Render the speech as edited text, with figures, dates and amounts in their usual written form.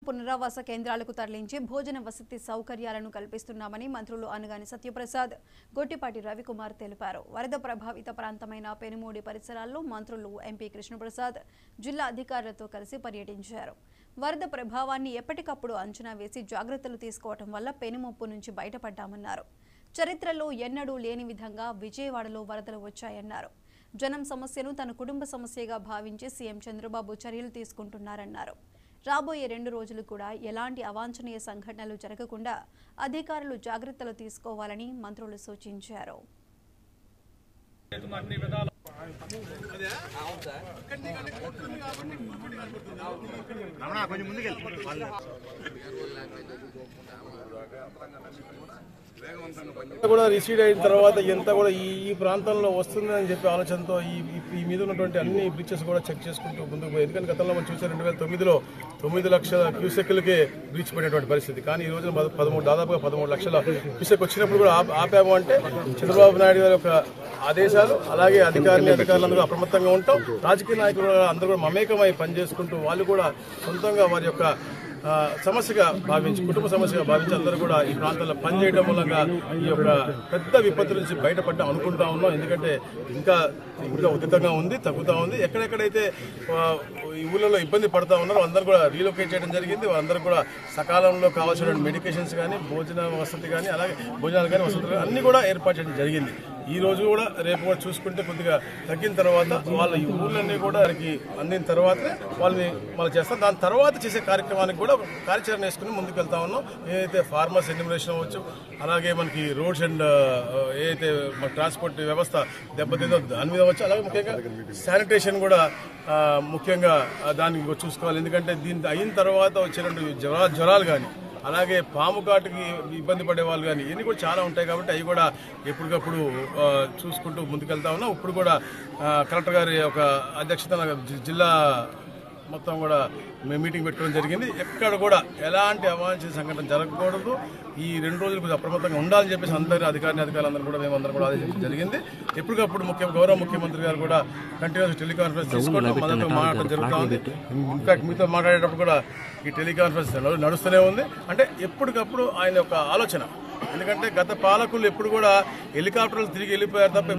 పునరావాస కేంద్రాలకు తరలించి భోజన వసతి సౌకర్యాలను కల్పిస్తున్నామని మంత్రులు అనగాని సత్యప్రసాద్, గొట్టిపాటి రవికుమార్ తెలిపారు. వరద ప్రభావిత ప్రాంతమైన పెనుమూడి పరిసరాల్లో మంత్రులు ఎంపీ కృష్ణప్రసాద్ జిల్లా అధికారులతో కలిసి పర్యటించారు. వరద ప్రభావాన్ని ఎప్పటికప్పుడు అంచనా వేసి జాగ్రత్తలు తీసుకోవడం వల్ల పెనుముప్పు నుంచి బయటపడ్డామన్నారు. చరిత్రలో ఎన్నడూ లేని విధంగా విజయవాడలో వరదలు వచ్చాయన్నారు. జనం సమస్యను తన కుటుంబ సమస్యగా భావించి సీఎం చంద్రబాబు చర్యలు తీసుకుంటున్నారన్నారు. రాబోయే 2 రోజులు కూడా ఎలాంటి అవాంఛనీయ సంఘటనలు జరగకుండా అధికారులు జాగ్రత్తలు తీసుకోవాలని మంత్రులు సూచించారు. కూడా రిసీడ్ అయిన తర్వాత ఎంత కూడా ఈ ప్రాంతంలో వస్తుందని చెప్పి ఆలోచనతో ఈ మీద ఉన్నటువంటి అన్ని బ్రిడ్జెస్ కూడా చెక్ చేసుకుంటూ ముందుకు పోయి, ఎందుకంటే గతంలో మనం చూసాం 2009లో 9 లక్షల క్యూసెక్లకే బ్రీచ్ పడినటువంటి పరిస్థితి. కానీ ఈ రోజు దాదాపుగా 13 లక్షల క్యూసెక్ వచ్చినప్పుడు కూడా ఆపాము అంటే చంద్రబాబు నాయుడు గారి యొక్క ఆదేశాలు, అలాగే అధికారులందరూ అప్రమత్తంగా ఉంటాం. రాజకీయ నాయకులు అందరూ కూడా మమేకమై పనిచేసుకుంటూ వాళ్ళు కూడా సొంతంగా వారి యొక్క సమస్యగా భావించి, కుటుంబ సమస్యగా భావించి అందరూ కూడా ఈ ప్రాంతంలో పనిచేయడం మూలంగా ఈ యొక్క పెద్ద విపత్తు నుంచి బయటపడ్డాం అనుకుంటా ఉన్నాం. ఎందుకంటే ఇంకా ఉధృతంగా ఉంది, తగ్గుతూ ఉంది. ఎక్కడెక్కడైతే ఈ ఊళ్ళలో ఇబ్బంది పడుతూ ఉన్నారో అందరూ కూడా రీలొకేట్ చేయడం జరిగింది. వాళ్ళందరూ కూడా సకాలంలో కావాల్సిన మెడికేషన్స్ కానీ, భోజన వసతి కానీ, అలాగే భోజనాలు కానీ, వసతులు కానీ అన్ని కూడా ఏర్పాటు చేయడం జరిగింది. ఈ రోజు కూడా రేపు కూడా చూసుకుంటే కొద్దిగా తగ్గిన తర్వాత వాళ్ళ ఈ ఊళ్ళన్నీ కూడా వారికి అందిన తర్వాతే వాళ్ళని మళ్ళీ చేస్తాం. దాని తర్వాత చేసే కార్యక్రమానికి కూడా కార్యాచరణ వేసుకుని ముందుకు వెళ్తా ఉన్నాం. ఏదైతే ఫార్మర్స్ ఎన్యూమరేషన్ అవ్వచ్చు, అలాగే మనకి రోడ్స్ అండ్ ఏదైతే మన ట్రాన్స్పోర్ట్ వ్యవస్థ దెబ్బతిందో దాని మీద అవ్వచ్చు, అలాగే ముఖ్యంగా శానిటేషన్ కూడా ముఖ్యంగా దానికి చూసుకోవాలి. ఎందుకంటే దీని అయిన తర్వాత వచ్చినటువంటి జ్వరాలు కానీ, అలాగే పాము కాటుకి ఇబ్బంది పడే వాళ్ళు కానీ ఇవన్నీ కూడా చాలా ఉంటాయి. కాబట్టి అవి కూడా ఎప్పటికప్పుడు చూసుకుంటూ ముందుకెళ్తా ఉన్నాం. ఇప్పుడు కూడా కలెక్టర్ గారి ఒక అధ్యక్షతన జిల్లా మొత్తం కూడా మేము మీటింగ్ పెట్టుకోవడం జరిగింది. ఎక్కడ కూడా ఎలాంటి అవాంఛనీయ సంఘటన జరగకూడదు, ఈ 2 రోజులు కొంచెం అప్రమత్తంగా ఉండాలని చెప్పేసి అధికారులందరూ కూడా మేమందరం కూడా ఆదేశించడం జరిగింది. ఎప్పటికప్పుడు గౌరవ ముఖ్యమంత్రి గారు కూడా కంటిన్యూస్ టెలికాన్ఫరెన్స్ తీసుకోవడం మనతో మాట్లాడడం జరుగుతూ ఉంది. ఇన్ఫాక్ట్ మీతో మాట్లాడేటప్పుడు కూడా ఈ టెలికాన్ఫరెన్స్ నడుస్తూనే ఉంది. అంటే ఎప్పటికప్పుడు ఆయన యొక్క ఆలోచన, ఎందుకంటే గత పాలకులు ఎప్పుడు కూడా హెలికాప్టర్లు తిరిగి వెళ్ళిపోయారు తప్ప